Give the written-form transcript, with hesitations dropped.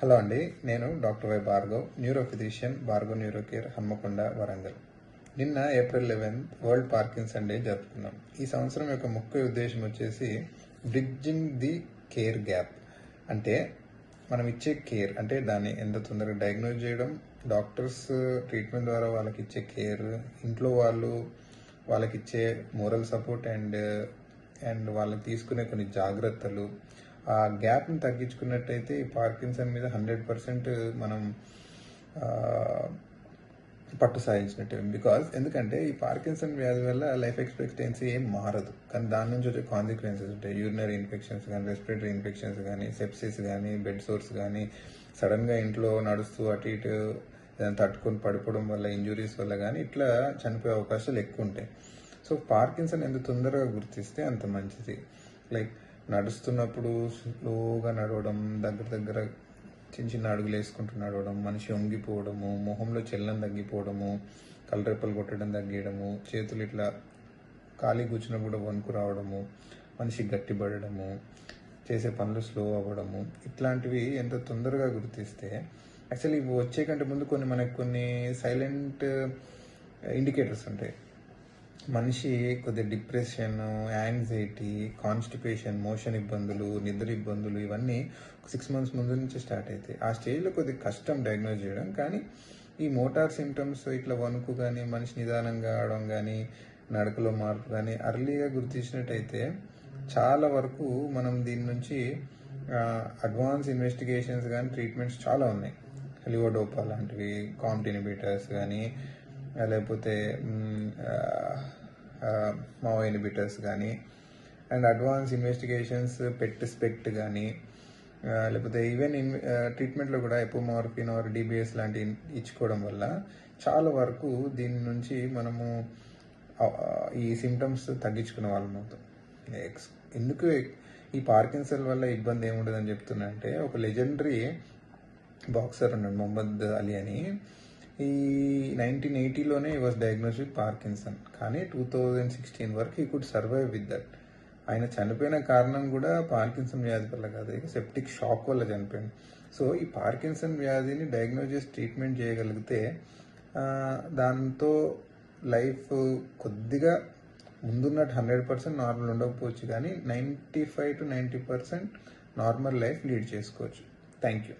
Hello అండి, నేను doctor why Bhargav, neuro physician, Bhargav neuro care, Hanamkonda, Warangal. నిన్న ఏప్రిల్ 11 వరల్డ్ పార్కిన్సన్ డే జరుపుకున్నాం. ఈ సంవత్సరం యొక్క ముఖ్య ఉద్దేశం వచ్చేసి బ్రిడ్జింగ్ ది కేర్ గ్యాప్. అంటే మనం ఇచ్చే కేర్, అంటే దాన్ని ఎంత తొందరగా డయాగ్నోజ్ చేయడం, డాక్టర్స్ ట్రీట్మెంట్ ద్వారా వాళ్ళకి ఇచ్చే కేర్, ఇంట్లో వాళ్ళకి ఇచ్చే మోరల్ సపోర్ట్ అండ్ వాళ్ళకి తీసుకునే కొన్ని జాగ్రత్తలు, ఆ గ్యాప్ని తగ్గించుకున్నట్టయితే ఈ పార్కిన్సన్ మీద 100% మనం పట్టు సాధించినట్టు. ఎందుకంటే ఈ పార్కిన్సన్ వ్యాధి వల్ల లైఫ్ ఎక్స్పెక్టెన్సీ ఏం మారదు, కానీ దాని నుంచి వచ్చే కాన్సిక్వెన్సెస్ ఉంటాయి. యూరినరీ ఇన్ఫెక్షన్స్ కానీ, రెస్పిరేటరీ ఇన్ఫెక్షన్స్ కానీ, సెప్సిస్ కానీ, బెడ్ సోర్స్ కానీ, సడన్గా ఇంట్లో నడుస్తూ అటు ఇటు ఏదైనా తట్టుకొని పడిపోవడం వల్ల, ఇంజురీస్ వల్ల కానీ ఇట్లా చనిపోయే అవకాశాలు ఎక్కువ ఉంటాయి. సో పార్కిన్సన్ ఎంత తొందరగా గుర్తిస్తే అంత మంచిది. లైక్ నడుస్తున్నప్పుడు స్లోగా నడవడం, దగ్గర చిన్న చిన్న అడుగులు వేసుకుంటూ నడవడం, మనిషి వంగిపోవడము, మొహంలో చలనం తగ్గిపోవడము, కళ్ళరెప్పలు కొట్టడం తగ్గియడము, చేతులు ఇట్లా ఖాళీ కూర్చున్నప్పుడు కూడా వణుకు రావడము, మనిషి గట్టిపడము, చేసే పనులు స్లో అవ్వడము, ఇట్లాంటివి ఎంత తొందరగా గుర్తిస్తే, యాక్చువల్లీ ఇవి వచ్చే కంటే ముందు మనకు కొన్ని సైలెంట్ ఇండికేటర్స్ ఉంటాయి. మనిషి కొద్దిగా డిప్రెషన్, యాంగ్జైటీ, కాన్స్టిపేషన్, మోషన్ ఇబ్బందులు, నిద్ర ఇబ్బందులు, ఇవన్నీ 6 months ముందు నుంచి స్టార్ట్ అవుతాయి. ఆ స్టేజ్లో కొద్దిగా కష్టం డయాగ్నోజ్ చేయడం. కానీ ఈ మోటార్ సిమ్టమ్స్, ఇట్లా వణుకు కానీ, మనిషి నిదానంగా ఆడడం కానీ, నడకలో మార్పు కానీ అర్లీగా గుర్తించినట్టయితే చాలా వరకు మనం దీని నుంచి అడ్వాన్స్ ఇన్వెస్టిగేషన్స్ కానీ, ట్రీట్మెంట్స్ చాలా ఉన్నాయి. లివోడోపా లాంటివి, కాంప్ట్ ఇన్హిబిటర్స్ కానీ, లేకపోతే మావో ఇన్హిబిటర్స్ కానీ, అండ్ అడ్వాన్స్ ఇన్వెస్టిగేషన్స్ స్పెక్ట్ కానీ, లేకపోతే ఈవెన్ ట్రీట్మెంట్లో కూడా ఎపోమార్ఫిన్ ఆర్ డిబిఎస్ లాంటివి ఇచ్చుకోవడం వల్ల చాలా వరకు దీని నుంచి మనము ఈ సిమ్టమ్స్ తగ్గించుకునే వాళ్ళం అవుతాం. ఎందుకు ఈ పార్కిన్సన్ వల్ల ఇబ్బంది ఏముండదని చెప్తున్నా అంటే, ఒక లెజెండరీ బాక్సర్ ఉన్నాడు, మొహమ్మద్ అలీ అని. ఈ 1980లోనే ఈ వాజ్ డయాగ్నోస్డ్ విత్ పార్కిన్సన్. కానీ 2016 వరకు ఈ కుడ్ సర్వైవ్ విత్ దట్. ఆయన చనిపోయిన కారణం కూడా పార్కిన్సన్ వ్యాధి వల్ల కాదు, సెప్టిక్ షాక్ వల్ల చనిపోయింది. సో ఈ పార్కిన్సన్ వ్యాధిని డయాగ్నోజ్ చేసి ట్రీట్మెంట్ చేయగలిగితే దాంతో లైఫ్ కొద్దిగా ముందున్నట్టు 100% నార్మల్ ఉండకపోవచ్చు, కానీ 95 to 90% నార్మల్ లైఫ్ లీడ్ చేసుకోవచ్చు. Thank you.